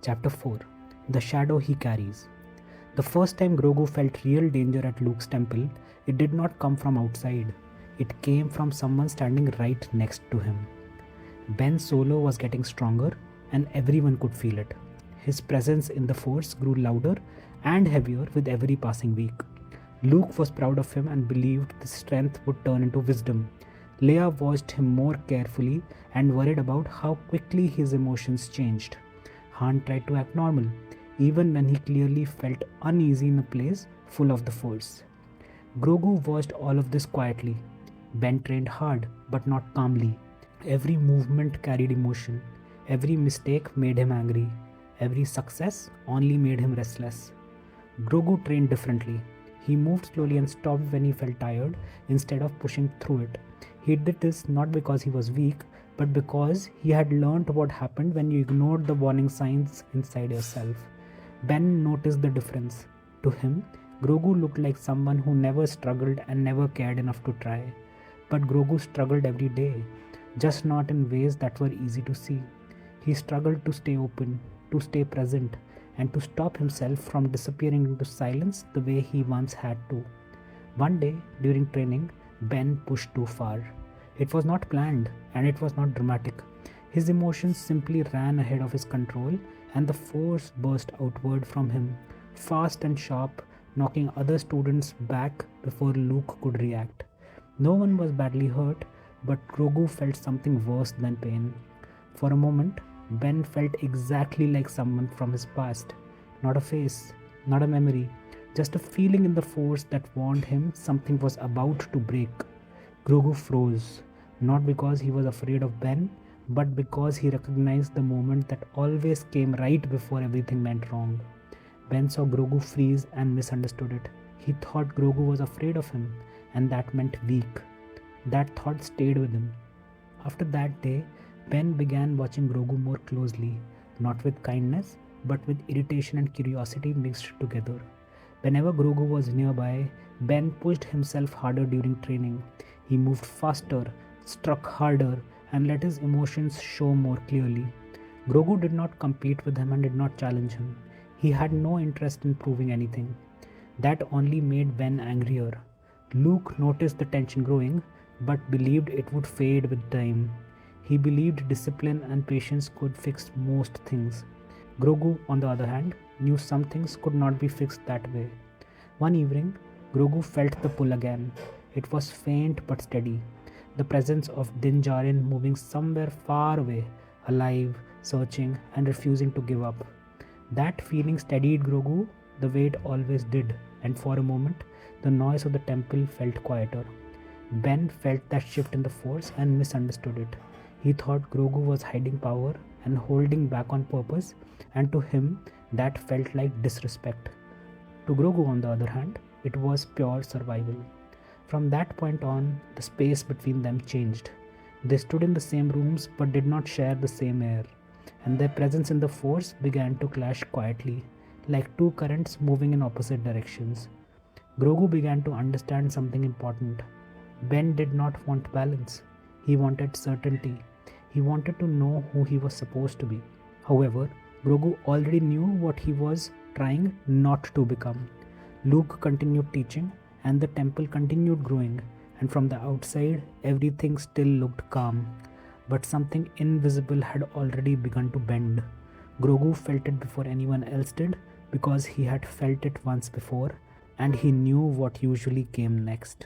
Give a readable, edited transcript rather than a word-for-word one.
Chapter 4 The Shadow He Carries. The first time Grogu felt real danger at Luke's temple, it did not come from outside. It came from someone standing right next to him. Ben's solo was getting stronger, and everyone could feel it. His presence in the Force grew louder and heavier with every passing week. Luke was proud of him and believed the strength would turn into wisdom. Leia watched him more carefully and worried about how quickly his emotions changed. Han tried to act normal, even when he clearly felt uneasy in a place full of the Force. Grogu watched all of this quietly. Ben trained hard, but not calmly. Every movement carried emotion. Every mistake made him angry. Every success only made him restless. Grogu trained differently. He moved slowly and stopped when he felt tired instead of pushing through it. He did this not because he was weak, but because he had learned what happened when you ignored the warning signs inside yourself. Ben noticed the difference. To him, Grogu looked like someone who never struggled and never cared enough to try. But Grogu struggled every day, just not in ways that were easy to see. He struggled to stay open, to stay present, and to stop himself from disappearing into silence the way he once had to. One day, during training, Ben pushed too far. It was not planned, and it was not dramatic. His emotions simply ran ahead of his control, and the Force burst outward from him, fast and sharp, knocking other students back before Luke could react. No one was badly hurt, but Grogu felt something worse than pain. For a moment, Ben felt exactly like someone from his past. Not a face, not a memory, just a feeling in the Force that warned him something was about to break. Grogu froze, not because he was afraid of Ben, but because he recognized the moment that always came right before everything went wrong. Ben saw Grogu freeze and misunderstood it. He thought Grogu was afraid of him, and that meant weak. That thought stayed with him. After that day, Ben began watching Grogu more closely, not with kindness, but with irritation and curiosity mixed together. Whenever Grogu was nearby, Ben pushed himself harder during training. He moved faster, struck harder, and let his emotions show more clearly. Grogu did not compete with him and did not challenge him. He had no interest in proving anything. That only made Ben angrier. Luke noticed the tension growing, but believed it would fade with time. He believed discipline and patience could fix most things. Grogu, on the other hand, knew some things could not be fixed that way. One evening, Grogu felt the pull again. It was faint but steady, the presence of Din Djarin moving somewhere far away, alive, searching, and refusing to give up. That feeling steadied Grogu the way it always did, and for a moment, the noise of the temple felt quieter. Ben felt that shift in the Force and misunderstood it. He thought Grogu was hiding power and holding back on purpose, and to him, that felt like disrespect. To Grogu, on the other hand, it was pure survival. From that point on, the space between them changed. They stood in the same rooms but did not share the same air, and their presence in the Force began to clash quietly, like two currents moving in opposite directions. Grogu began to understand something important. Ben did not want balance. He wanted certainty. He wanted to know who he was supposed to be. However, Grogu already knew what he was trying not to become. Luke continued teaching, and the temple continued growing, and from the outside, everything still looked calm. But something invisible had already begun to bend. Grogu felt it before anyone else did, because he had felt it once before, and he knew what usually came next.